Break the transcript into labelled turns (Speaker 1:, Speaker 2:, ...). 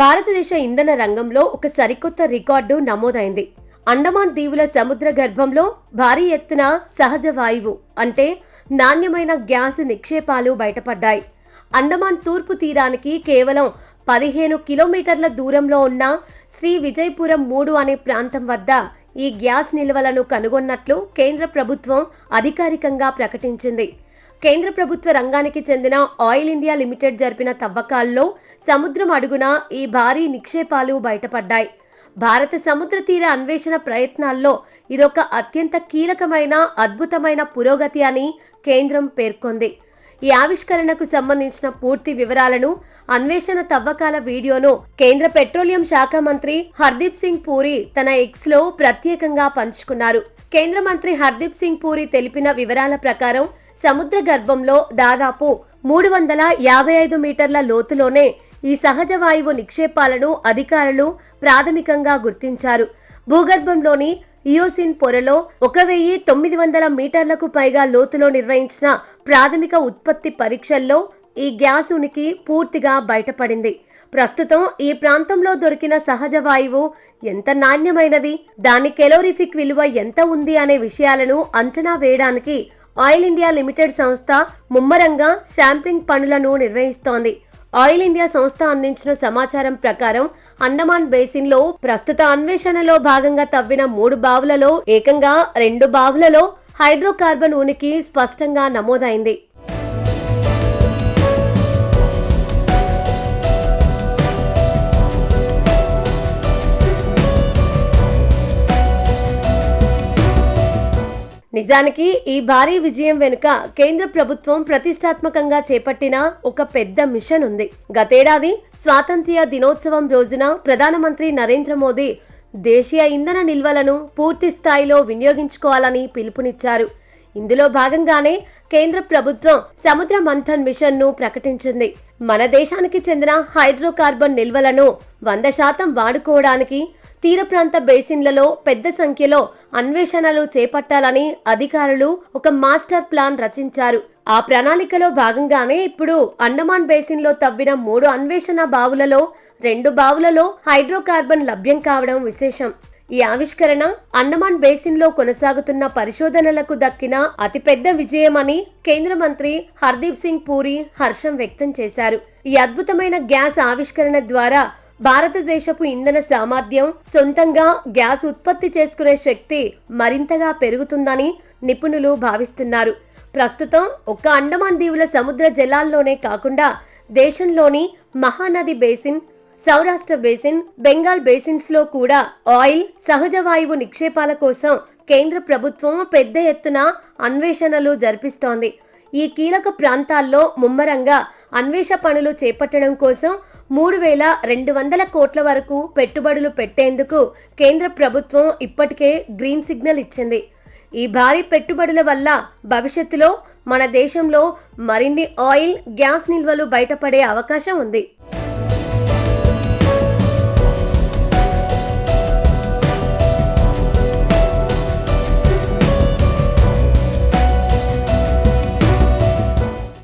Speaker 1: భారతదేశ ఇంధన రంగంలో ఒక సరికొత్త రికార్డు నమోదైంది. అండమాన్ దీవుల సముద్ర గర్భంలో భారీ ఎత్తున సహజ వాయువు అంటే నాణ్యమైన గ్యాస్ నిక్షేపాలు బయటపడ్డాయి. అండమాన్ తూర్పు తీరానికి కేవలం 15 కిలోమీటర్ల దూరంలో ఉన్న శ్రీ విజయపురం 3 అనే ప్రాంతం వద్ద ఈ గ్యాస్ నిల్వలను కనుగొన్నట్లు కేంద్ర ప్రభుత్వం అధికారికంగా ప్రకటించింది. కేంద్ర ప్రభుత్వ రంగానికి చెందిన ఆయిల్ ఇండియా లిమిటెడ్ జరిపిన తవ్వకాల్లో సముద్రం అడుగున ఈ భారీ నిక్షేపాలు బయటపడ్డాయి. భారత సముద్ర తీర అన్వేషణ ప్రయత్నాల్లో ఇదొక అత్యంత కీలకమైన అద్భుతమైన పురోగతి అని కేంద్రం పేర్కొంది. ఈ ఆవిష్కరణకు సంబంధించిన పూర్తి వివరాలను, అన్వేషణ తవ్వకాల వీడియోను కేంద్ర పెట్రోలియం శాఖ మంత్రి హర్దీప్ సింగ్ పూరి తన ఎక్స్లో ప్రత్యేకంగా పంచుకున్నారు. కేంద్ర మంత్రి హర్దీప్ సింగ్ పూరి తెలిపిన వివరాల ప్రకారం సముద్ర గర్భంలో దాదాపు 355 మీటర్ల లోతులోనే ఈ సహజ వాయువు నిక్షేపాలను అధికారులు ప్రాథమికంగా గుర్తించారు. భూగర్భంలోని ఇయోసిన్ పొరలో 1900 మీటర్లకు పైగా లోతులో నిర్వహించిన ప్రాథమిక ఉత్పత్తి పరీక్షల్లో ఈ గ్యాస్ ఉనికి పూర్తిగా బయటపడింది. ప్రస్తుతం ఈ ప్రాంతంలో దొరికిన సహజ వాయువు ఎంత నాణ్యమైనది, దాని కెలోరిఫిక్ విలువ ఎంత ఉంది అనే విషయాలను అంచనా వేయడానికి ఆయిల్ ఇండియా లిమిటెడ్ సంస్థ ముమ్మరంగా శాంప్లింగ్ పనులను నిర్వహిస్తోంది. ఆయిల్ ఇండియా సంస్థ అందించిన సమాచారం ప్రకారం అండమాన్ బేసిన్లో ప్రస్తుత అన్వేషణలో భాగంగా తవ్విన 3 బావులలో ఏకంగా 2 బావులలో హైడ్రోకార్బన్ ఉనికి స్పష్టంగా నమోదైంది. నిజానికి ఈ భారీ విజయం వెనుక కేంద్ర ప్రభుత్వం ప్రతిష్టాత్మకంగా చేపట్టిన ఒక పెద్ద మిషన్ ఉంది. గతేడాది స్వాతంత్ర్య దినోత్సవం రోజున ప్రధానమంత్రి నరేంద్ర మోదీ దేశీయ ఇంధన నిల్వలను పూర్తి స్థాయిలో వినియోగించుకోవాలని పిలుపునిచ్చారు. ఇందులో భాగంగానే కేంద్ర ప్రభుత్వం సముద్ర మంథన్ మిషన్ను ప్రకటించింది. మన దేశానికి చెందిన హైడ్రోకార్బన్ నిల్వలను 100% వాడుకోవడానికి తీర ప్రాంత బేసిన్లలో పెద్ద సంఖ్యలో అన్వేషణలు చేపట్టాలని అధికారులు ఒక మాస్టర్ ప్లాన్ రచించారు. ఆ ప్రణాళికలో భాగంగానే ఇప్పుడు అండమాన్ బేసిన్లో తవ్విన 3 అన్వేషణ బావులలో 2 బావులలో హైడ్రోకార్బన్ లభ్యం కావడం విశేషం. ఈ ఆవిష్కరణ అండమాన్ బేసిన్లో కొనసాగుతున్న పరిశోధనలకు దక్కిన అతిపెద్ద విజయమని కేంద్ర మంత్రి హర్దీప్ సింగ్ పూరి హర్షం వ్యక్తం చేశారు. ఈ అద్భుతమైన గ్యాస్ ఆవిష్కరణ ద్వారా భారతదేశపు ఇంధన సామర్థ్యం, సొంతంగా గ్యాస్ ఉత్పత్తి చేసుకునే శక్తి మరింతగా పెరుగుతుందని నిపుణులు భావిస్తున్నారు. ప్రస్తుతం ఒక్క అండమాన్ దీవుల సముద్ర జలాల్లోనే కాకుండా దేశంలోని Mahanadi basin, Saurashtra basin, Bengal basins లో కూడా ఆయిల్, సహజ వాయువు నిక్షేపాల కోసం కేంద్ర ప్రభుత్వం పెద్ద ఎత్తున అన్వేషణలు జరిపిస్తోంది. ఈ కీలక ప్రాంతాల్లో ముమ్మరంగా అన్వేషణ పనులు చేపట్టడం కోసం 3200 కోట్ల వరకు పెట్టుబడులు పెట్టేందుకు కేంద్ర ప్రభుత్వం ఇప్పటికే గ్రీన్ సిగ్నల్ ఇచ్చింది. ఈ భారీ పెట్టుబడుల వల్ల భవిష్యత్తులో మన దేశంలో మరిన్ని ఆయిల్, గ్యాస్ నిల్వలు బయటపడే అవకాశం ఉంది.